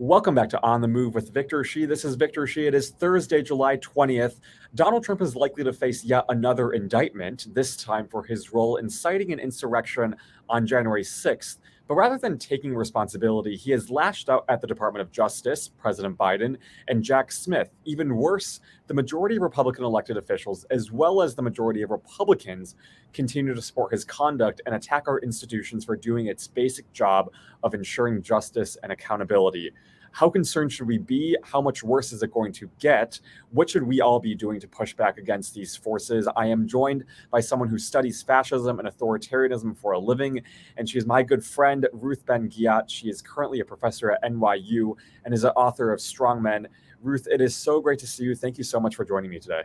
Welcome back to On the Move with Victor Shi. This is Victor Shi. It is Thursday, July 20th. Donald Trump is likely to face yet another indictment, this time for his role in inciting an insurrection on January 6th. But rather than taking responsibility, he has lashed out at the Department of Justice, President Biden, and Jack Smith. Even worse, the majority of Republican elected officials, as well as the majority of Republicans, continue to support his conduct and attack our institutions for doing its basic job of ensuring justice and accountability. How concerned should we be? How much worse is it going to get? What should we all be doing to push back against these forces? I am joined by someone who studies fascism and authoritarianism for a living, and she is my good friend, Ruth Ben-Ghiat. She is currently a professor at NYU and is an author of Strong Men. Ruth, it is so great to see you. Thank you so much for joining me today.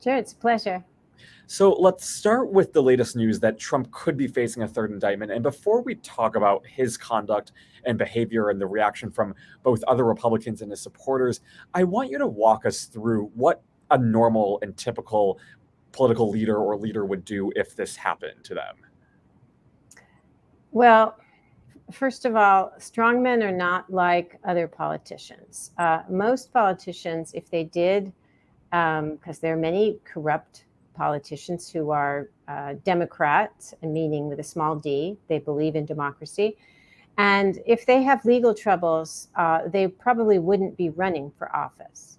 Sure, it's a pleasure. So let's start with the latest news that Trump could be facing a third indictment. And before we talk about his conduct and behavior and the reaction from both other Republicans and his supporters, I want you to walk us through what a normal and typical political leader or leader would do if this happened to them. Well, first of all, strongmen are not like other politicians. Most politicians, if they did, because there are many corrupt politicians who are Democrats, meaning with a small d, they believe in democracy. And if they have legal troubles, they probably wouldn't be running for office.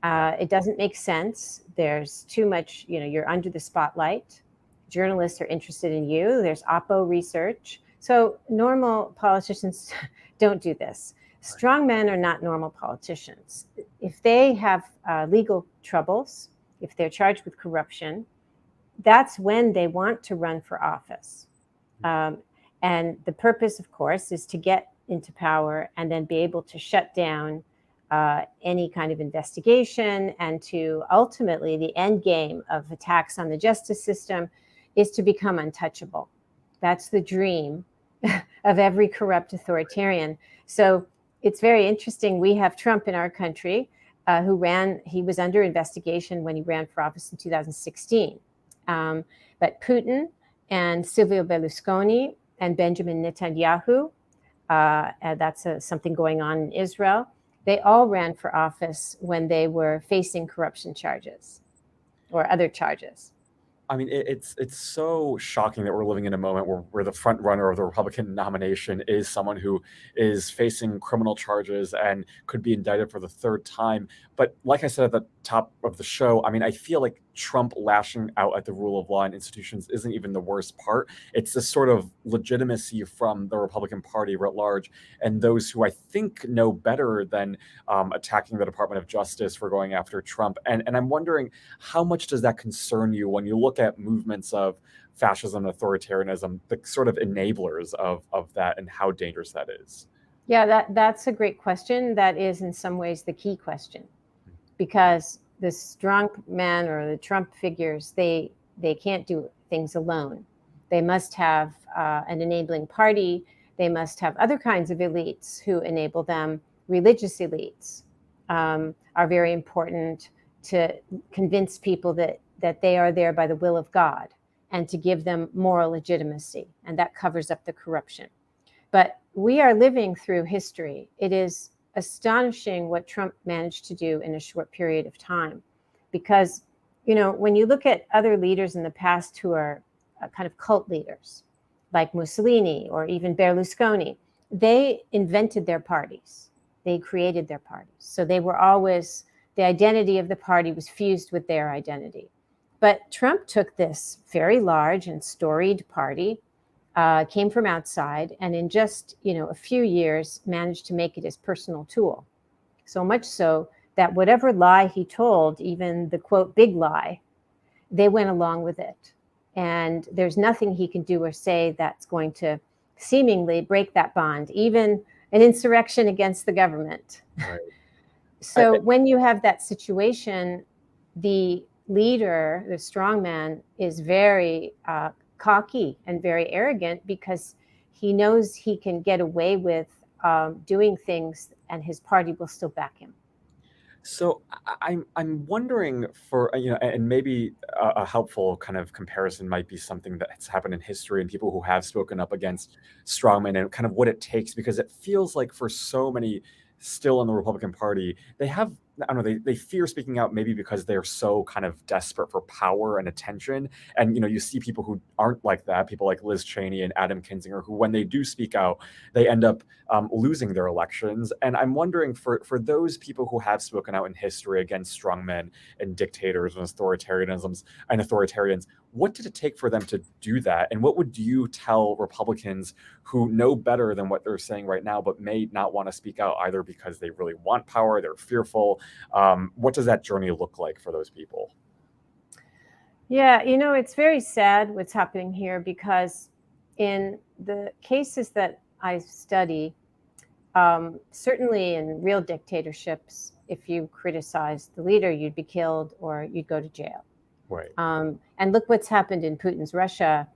It doesn't make sense. There's too much, you're under the spotlight. Journalists are interested in you. There's Oppo research. So normal politicians don't do this. Strong men are not normal politicians. If they have legal troubles, if they're charged with corruption, that's when they want to run for office. And the purpose, of course, is to get into power and then be able to shut down any kind of investigation, and to ultimately, the end game of attacks on the justice system is to become untouchable. That's the dream of every corrupt authoritarian. So it's very interesting. We have Trump in our country, he was under investigation when he ran for office in 2016. But Putin and Silvio Berlusconi and Benjamin Netanyahu, that's something going on in Israel, they all ran for office when they were facing corruption charges or other charges. I mean, it's so shocking that we're living in a moment where the front runner of the Republican nomination is someone who is facing criminal charges and could be indicted for the third time. But like I said at the top of the show, I mean, I feel like Trump lashing out at the rule of law and institutions isn't even the worst part. It's this sort of legitimacy from the Republican Party writ large and those who I think know better than attacking the Department of Justice for going after Trump. And I'm wondering, how much does that concern you when you look at movements of fascism and authoritarianism, the sort of enablers of that, and how dangerous that is? Yeah, that's a great question. That is in some ways the key question, because the strong man or the Trump figures, they can't do things alone. They must have an enabling party. They must have other kinds of elites who enable them. Religious elites are very important to convince people that they are there by the will of God and to give them moral legitimacy. And that covers up the corruption. But we are living through history. It is astonishing what Trump managed to do in a short period of time. Because, when you look at other leaders in the past who are kind of cult leaders, like Mussolini or even Berlusconi, they invented their parties. They created their parties. So they were always, the identity of the party was fused with their identity. But Trump took this very large and storied party, came from outside, and in just a few years managed to make it his personal tool. So much so that whatever lie he told, even the quote big lie, they went along with it. And there's nothing he can do or say that's going to seemingly break that bond, even an insurrection against the government. Right. So when you have that situation, the leader, the strongman, is very cocky and very arrogant because he knows he can get away with doing things and his party will still back him. So I'm wondering and maybe a helpful kind of comparison might be something that's happened in history and people who have spoken up against strongmen and kind of what it takes, because it feels like for so many still in the Republican Party, they have, I don't know, they fear speaking out, maybe because they're so kind of desperate for power and attention. And, you see people who aren't like that, people like Liz Cheney and Adam Kinzinger, who, when they do speak out, they end up losing their elections. And I'm wondering, for those people who have spoken out in history against strongmen and dictators and authoritarians, what did it take for them to do that? And what would you tell Republicans who know better than what they're saying right now, but may not want to speak out, either because they really want power, they're fearful? What does that journey look like for those people? Yeah, it's very sad what's happening here, because in the cases that I study, certainly in real dictatorships, if you criticized the leader, you'd be killed or you'd go to jail. Right. And look what's happened in Putin's Russia.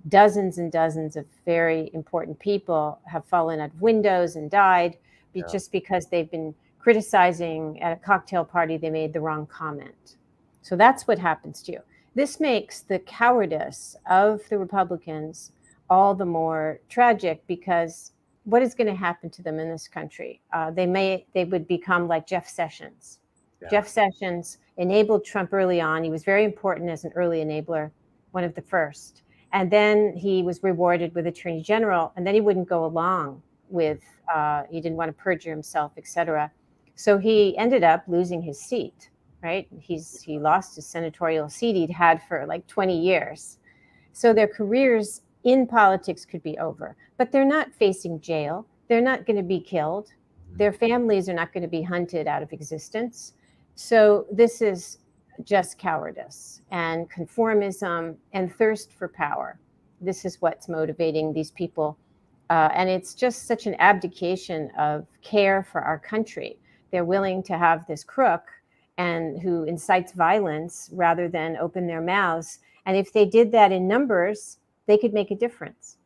Dozens and dozens of very important people have fallen out of windows and died just because they've been criticizing at a cocktail party, they made the wrong comment. So that's what happens to you. This makes the cowardice of the Republicans all the more tragic, because what is going to happen to them in this country? They would become like Jeff Sessions. Yeah. Jeff Sessions enabled Trump early on. He was very important as an early enabler, one of the first. And then he was rewarded with Attorney General, and then he wouldn't go along with, he didn't want to perjure himself, et cetera. So he ended up losing his seat, right? He lost his senatorial seat he'd had for like 20 years. So their careers in politics could be over, but they're not facing jail. They're not going to be killed. Their families are not going to be hunted out of existence. So this is just cowardice and conformism and thirst for power. This is what's motivating these people. And it's just such an abdication of care for our country. They're willing to have this crook and who incites violence rather than open their mouths. And if they did that in numbers, they could make a difference.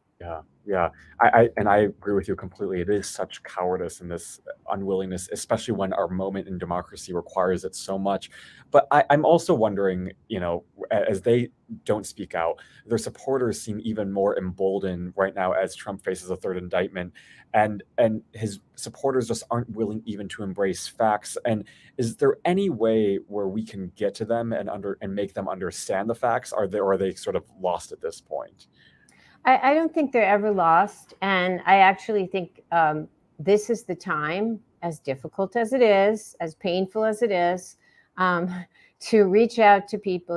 Yeah. I agree with you completely. It is such cowardice and this unwillingness, especially when our moment in democracy requires it so much. But I'm also wondering, as they don't speak out, their supporters seem even more emboldened right now as Trump faces a third indictment, and his supporters just aren't willing even to embrace facts. And is there any way where we can get to them and make them understand the facts? Or are they sort of lost at this point? I don't think they're ever lost. And I actually think this is the time, as difficult as it is, as painful as it is, to reach out to people,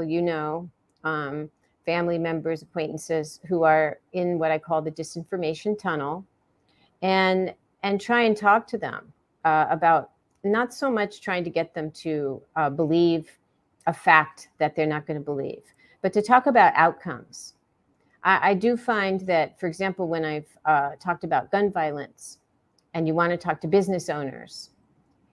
family members, acquaintances who are in what I call the disinformation tunnel, and try and talk to them about not so much trying to get them to believe a fact that they're not going to believe, but to talk about outcomes. I do find that, for example, when I've talked about gun violence and you want to talk to business owners,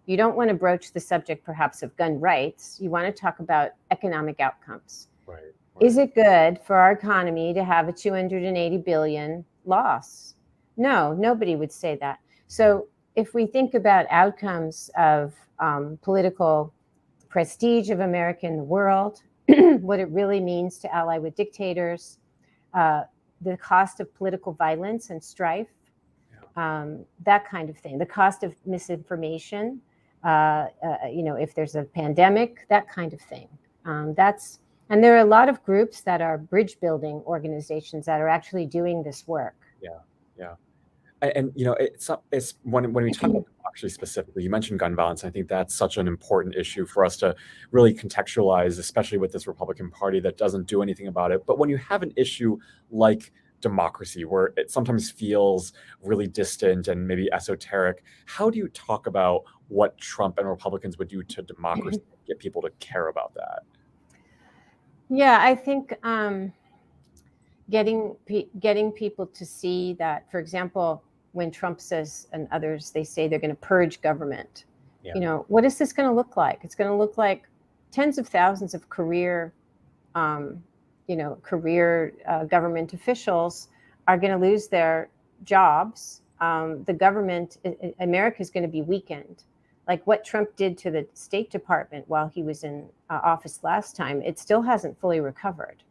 you don't want to broach the subject perhaps of gun rights. You want to talk about economic outcomes. Right. Is it good for our economy to have a 280 billion loss? No, nobody would say that. So if we think about outcomes of political prestige of America in the world, what it really means to ally with dictators, the cost of political violence and strife, that kind of thing, the cost of misinformation, if there's a pandemic, that kind of thing. And there are a lot of groups that are bridge building organizations that are actually doing this work. Yeah. And it's when we talk about democracy specifically, you mentioned gun violence. I think that's such an important issue for us to really contextualize, especially with this Republican Party that doesn't do anything about it. But when you have an issue like democracy, where it sometimes feels really distant and maybe esoteric, how do you talk about what Trump and Republicans would do to democracy to get people to care about that? Yeah, I think getting people to see that, for example, when Trump says, and others, they say they're going to purge government. What is this going to look like? It's going to look like tens of thousands of career government officials are going to lose their jobs. The government, America is going to be weakened. Like what Trump did to the State Department while he was in office last time, it still hasn't fully recovered.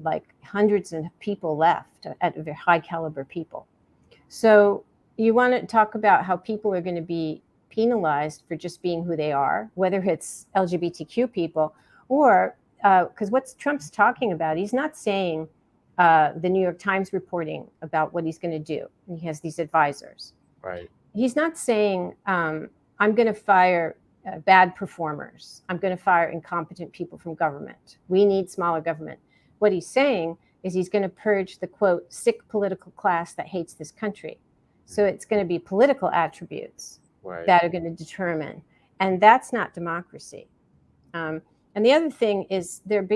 Like hundreds of people left, at high caliber people. So, you want to talk about how people are going to be penalized for just being who they are, whether it's LGBTQ people or because what Trump's talking about, he's not saying the New York Times reporting about what he's going to do. And he has these advisors. Right. He's not saying, I'm going to fire bad performers. I'm going to fire incompetent people from government. We need smaller government. What he's saying is he's going to purge the, quote, sick political class that hates this country. So it's going to be political attributes that are going to determine. And that's not democracy. And the other thing is they're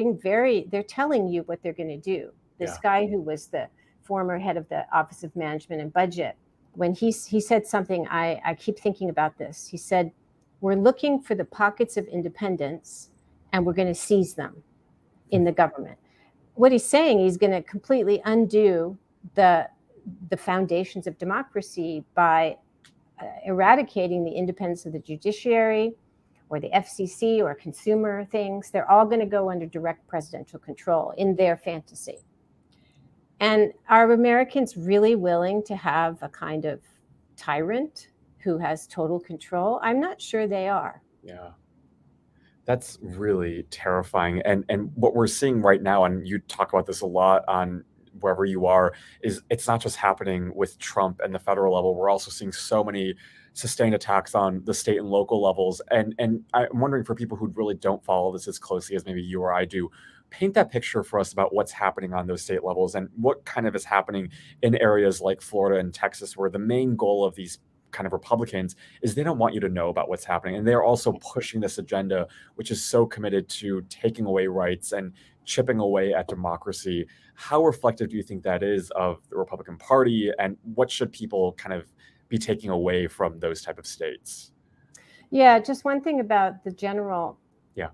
telling you what they're going to do. This guy who was the former head of the Office of Management and Budget, when he said something, I keep thinking about this. He said, we're looking for the pockets of independence and we're going to seize them in the government. What he's saying, he's going to completely undo the foundations of democracy by eradicating the independence of the judiciary or the FCC or consumer things. They're all going to go under direct presidential control in their fantasy. And are Americans really willing to have a kind of tyrant who has total control? I'm not sure they are. Yeah. That's really terrifying. And what we're seeing right now, and you talk about this a lot on wherever you are, is it's not just happening with Trump and the federal level. We're also seeing so many sustained attacks on the state and local levels. And I'm wondering, for people who really don't follow this as closely as maybe you or I do, paint that picture for us about what's happening on those state levels and what kind of is happening in areas like Florida and Texas, where the main goal of these kind of Republicans is they don't want you to know about what's happening. And they're also pushing this agenda, which is so committed to taking away rights and chipping away at democracy. How reflective do you think that is of the Republican Party, and what should people kind of be taking away from those type of states? Yeah, just one thing about the general. Yeah.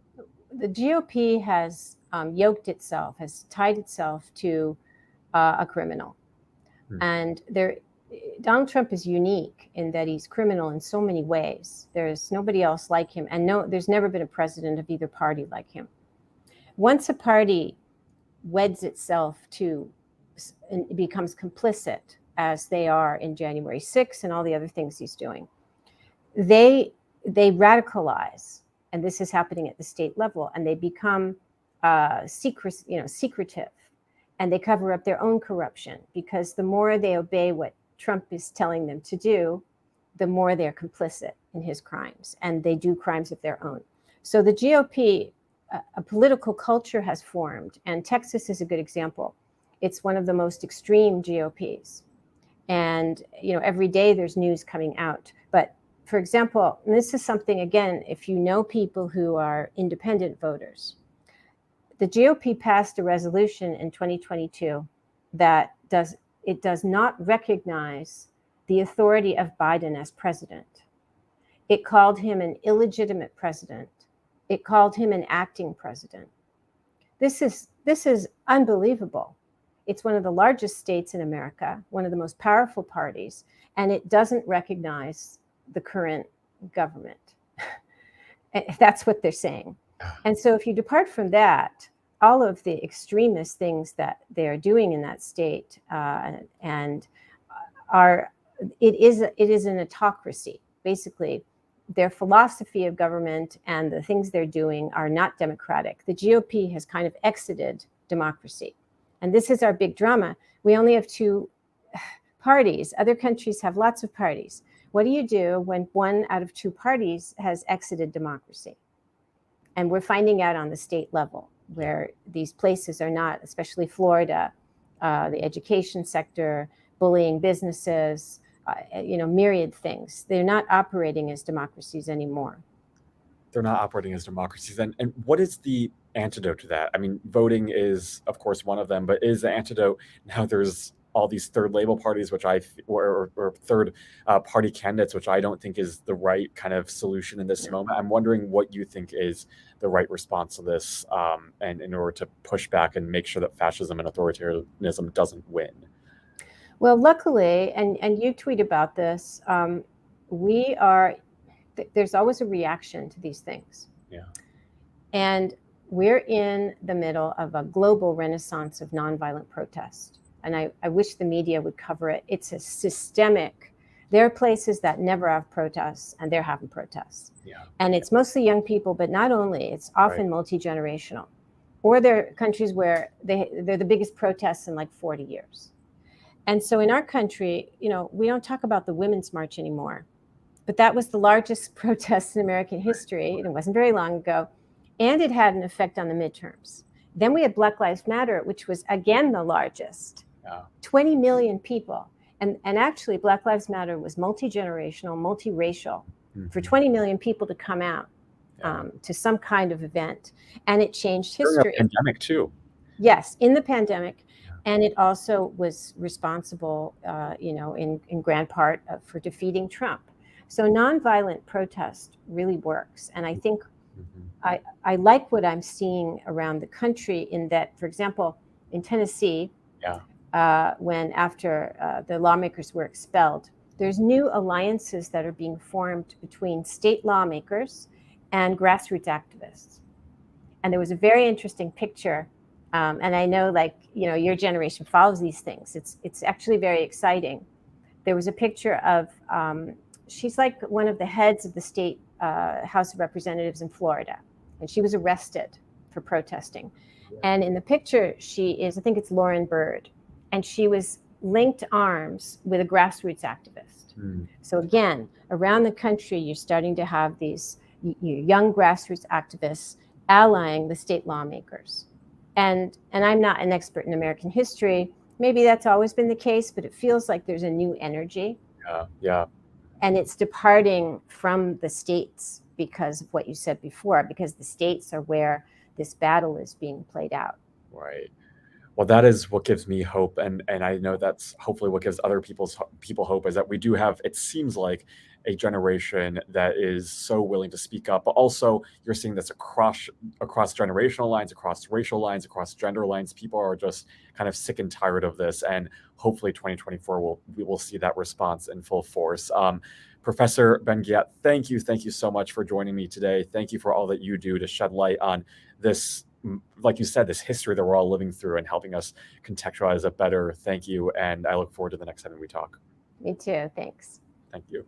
The GOP has yoked itself, has tied itself to a criminal. And Donald Trump is unique in that he's criminal in so many ways. There's nobody else like him. And there's never been a president of either party like him. Once a party weds itself to and becomes complicit, as they are in January 6th and all the other things he's doing, they radicalize. And this is happening at the state level. And they become secretive. And they cover up their own corruption, because the more they obey what Trump is telling them to do, the more they're complicit in his crimes, and they do crimes of their own. So the GOP, a political culture has formed, and Texas is a good example. It's one of the most extreme GOPs. And every day there's news coming out. But for example, and this is something, again, if you know people who are independent voters, the GOP passed a resolution in 2022 that does not recognize the authority of Biden as president. It called him an illegitimate president. It called him an acting president. This is unbelievable. It's one of the largest states in America, one of the most powerful parties, and it doesn't recognize the current government. That's what they're saying. And so if you depart from that, all of the extremist things that they are doing in that state it is an autocracy. Basically, their philosophy of government and the things they're doing are not democratic. The GOP has kind of exited democracy. And this is our big drama. We only have two parties. Other countries have lots of parties. What do you do when one out of two parties has exited democracy? And we're finding out on the state level, where these places are not, especially Florida, the education sector, bullying businesses, myriad things. They're not operating as democracies anymore. They're not operating as democracies. And what is the antidote to that? I mean, voting is, of course, one of them, but is the antidote, now there's all these third label parties, which or third party candidates, which I don't think is the right kind of solution in this moment. I'm wondering what you think is the right response to this, and in order to push back and make sure that fascism and authoritarianism doesn't win. Well, luckily, and you tweet about this, there's always a reaction to these things. Yeah. And we're in the middle of a global renaissance of nonviolent protest. And I wish the media would cover it. It's a systemic There are places that never have protests, and they're having protests. Yeah. And it's mostly young people, but not only, it's often multi-generational. Or there are countries where they're the biggest protests in like 40 years. And so in our country, we don't talk about the Women's March anymore, but that was the largest protest in American history. And it wasn't very long ago. And it had an effect on the midterms. Then we had Black Lives Matter, which was again the largest. 20 million people. And actually, Black Lives Matter was multi-generational, multiracial, for 20 million people to come out to some kind of event. And it changed history. During a pandemic, too. Yes, in the pandemic. And it also was responsible, in grand part for defeating Trump. So nonviolent protest really works. And I think I like what I'm seeing around the country in that, for example, in Tennessee, when after the lawmakers were expelled, there's new alliances that are being formed between state lawmakers and grassroots activists. And there was a very interesting picture, and I know, your generation follows these things. It's actually very exciting. There was a picture of, she's like one of the heads of the state House of Representatives in Florida, and she was arrested for protesting. And in the picture, she is, I think it's Lauren Bird, and she was linked arms with a grassroots activist. So again, around the country, you're starting to have these young grassroots activists allying the state lawmakers. And I'm not an expert in American history. Maybe that's always been the case, but it feels like there's a new energy. Yeah. And it's departing from the states because of what you said before, because the states are where this battle is being played out. Right. Well, that is what gives me hope, and I know that's hopefully what gives other people hope, is that we do have, it seems like, a generation that is so willing to speak up. But also, you're seeing this across generational lines, across racial lines, across gender lines. People are just kind of sick and tired of this, and hopefully 2024 we will see that response in full force. Professor Ben-Ghiat, thank you so much for joining me today. Thank you for all that you do to shed light on this, like you said, this history that we're all living through and helping us contextualize it better. Thank you, and I look forward to the next time we talk. Me too. Thanks. Thank you.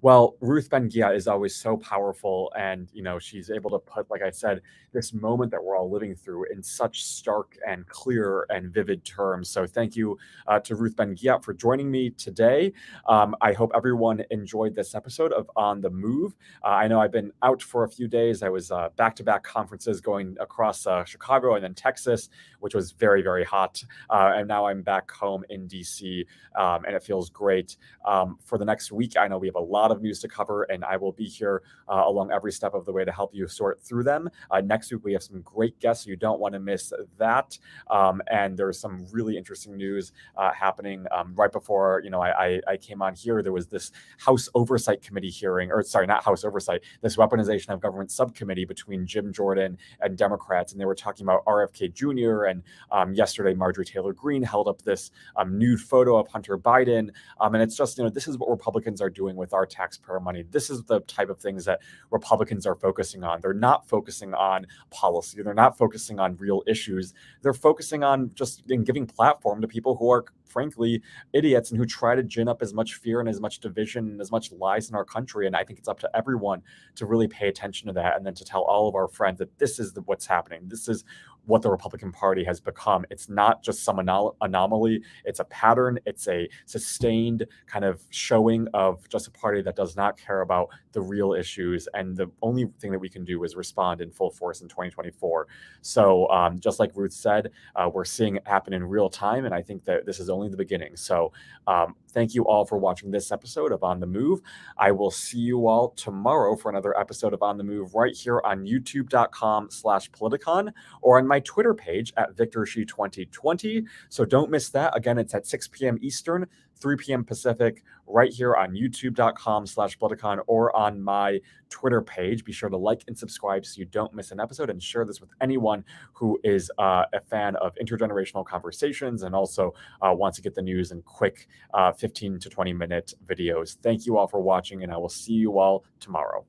Well, Ruth Ben-Ghiat is always so powerful, and she's able to put, like I said, this moment that we're all living through in such stark and clear and vivid terms. So thank you to Ruth Ben-Ghiat for joining me today. I hope everyone enjoyed this episode of On the Move. I know I've been out for a few days. I was back-to-back conferences going across Chicago and then Texas, which was very, very hot. And now I'm back home in DC, and it feels great. For the next week, I know we have a lot of news to cover, and I will be here along every step of the way to help you sort through them. Next week, we have some great guests. You don't want to miss that. And there's some really interesting news happening right before I came on here. There was this House Oversight Committee hearing, or sorry, not House Oversight, this Weaponization of Government subcommittee between Jim Jordan and Democrats, and they were talking about RFK Jr. And yesterday, Marjorie Taylor Greene held up this nude photo of Hunter Biden, and it's just this is what Republicans are doing with our taxpayer money. This is the type of things that Republicans are focusing on. They're not focusing on policy. They're not focusing on real issues. They're focusing on just giving platform to people who are, frankly, idiots and who try to gin up as much fear and as much division and as much lies in our country. And I think it's up to everyone to really pay attention to that, and then to tell all of our friends that this is what's happening. This is what the Republican Party has become. It's not just some anomaly. It's a pattern. It's a sustained kind of showing of just a party that does not care about the real issues. And the only thing that we can do is respond in full force in 2024. So just like Ruth said, we're seeing it happen in real time. And I think that this is only the beginning. So thank you all for watching this episode of On the Move. I will see you all tomorrow for another episode of On the Move right here on youtube.com/Politicon, or on my Twitter page at VictorShe2020. So don't miss that. Again, it's at 6 p.m. Eastern, 3 p.m. Pacific, right here on youtube.com/Politicon, or on my Twitter page. Be sure to like and subscribe so you don't miss an episode, and share this with anyone who is a fan of intergenerational conversations and also wants to get the news in quick 15 to 20 minute videos. Thank you all for watching, and I will see you all tomorrow.